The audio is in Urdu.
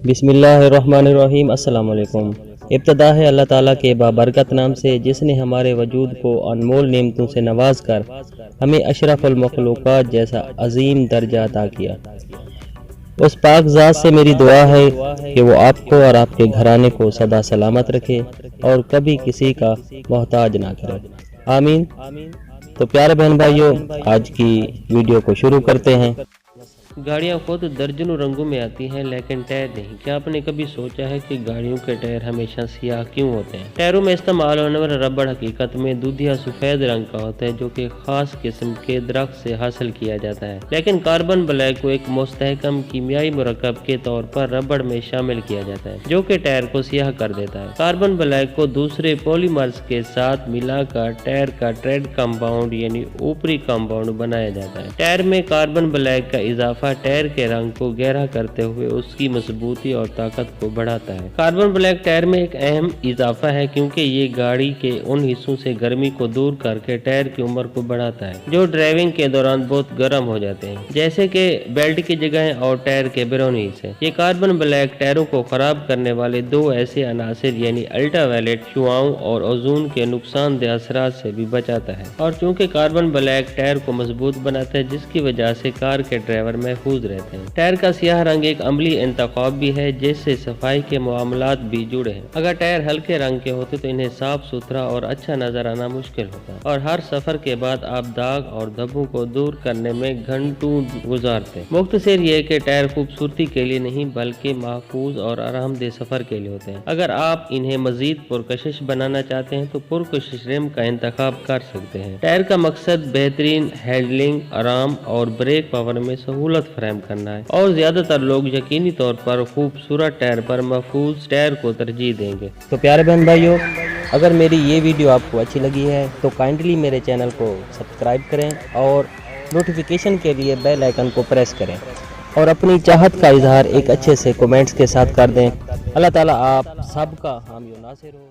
بسم اللہ الرحمن الرحیم۔ السلام علیکم۔ ابتدا ہے اللہ تعالیٰ کے بابرکت نام سے، جس نے ہمارے وجود کو انمول نعمتوں سے نواز کر ہمیں اشرف المخلوقات جیسا عظیم درجہ عطا کیا۔ اس پاک ذات سے میری دعا ہے کہ وہ آپ کو اور آپ کے گھرانے کو سدا سلامت رکھے اور کبھی کسی کا محتاج نہ کرے، آمین۔ تو پیارے بہن بھائیوں، آج کی ویڈیو کو شروع کرتے ہیں۔ گاڑیاں خود درجنوں رنگوں میں آتی ہیں لیکن ٹائر نہیں۔ کیا آپ نے کبھی سوچا ہے کہ گاڑیوں کے ٹائر ہمیشہ سیاہ کیوں ہوتے ہیں؟ ٹائروں میں استعمال ہونے والا ربڑ حقیقت میں دودھیا سفید رنگ کا ہوتا ہے، جو کہ خاص قسم کے درخت سے حاصل کیا جاتا ہے، لیکن کاربن بلیک کو ایک مستحکم کیمیائی مرکب کے طور پر ربڑ میں شامل کیا جاتا ہے، جو کہ ٹائر کو سیاہ کر دیتا ہے۔ کاربن بلیک کو دوسرے پولیمرز کے ساتھ ملا کر ٹائر کا ٹریڈ کمپاؤنڈ یعنی اوپری کمپاؤنڈ بنایا جاتا ہے۔ ٹائر میں کاربن بلیک کا اضافہ ٹائر کے رنگ کو گہرا کرتے ہوئے اس کی مضبوطی اور طاقت کو بڑھاتا ہے۔ کاربن بلیک ٹائر میں ایک اہم اضافہ ہے کیونکہ یہ گاڑی کے ان حصوں سے گرمی کو دور کر کے ٹائر کی عمر کو بڑھاتا ہے جو ڈرائیونگ کے دوران بہت گرم ہو جاتے ہیں، جیسے کہ بیلٹ کی جگہیں اور ٹائر کے بیرونی حصے۔ یہ کاربن بلیک ٹائروں کو خراب کرنے والے دو ایسے عناصر یعنی الٹرا وائلیٹ شعاعوں اور اوزون کے نقصان دہ اثرات سے بھی بچاتا ہے، اور چونکہ کاربن بلیک ٹائر کو مضبوط بناتا ہے، جس کی وجہ سے کار کے ڈرائیور محفوظ رہتے ہیں۔ ٹائر کا سیاہ رنگ ایک عملی انتخاب بھی ہے جس سے صفائی کے معاملات بھی جڑے ہیں۔ اگر ٹائر ہلکے رنگ کے ہوتے تو انہیں صاف ستھرا اور اچھا نظر آنا مشکل ہوتا، اور ہر سفر کے بعد آپ داغ اور دھبوں کو دور کرنے میں گھنٹوں گزارتے۔ مختصر یہ کہ ٹائر خوبصورتی کے لیے نہیں بلکہ محفوظ اور آرام دہ سفر کے لیے ہوتے ہیں۔ اگر آپ انہیں مزید پرکشش بنانا چاہتے ہیں تو پرکشش رم کا انتخاب کر سکتے ہیں۔ ٹائر کا مقصد بہترین ہینڈلنگ، آرام اور بریک پاور میں سہولت فراہم کرنا ہے، اور زیادہ تر لوگ یقینی طور پر خوبصورت ٹائر پر محفوظ ٹائر کو ترجیح دیں گے۔ تو پیارے بہن بھائیوں، اگر میری یہ ویڈیو آپ کو اچھی لگی ہے تو کائنڈلی میرے چینل کو سبسکرائب کریں اور نوٹیفیکیشن کے لیے بیل آئیکن کو پریس کریں، اور اپنی چاہت کا اظہار ایک اچھے سے کومنٹس کے ساتھ کر دیں۔ اللہ تعالیٰ آپ سب کا حامی و ناصر ہو۔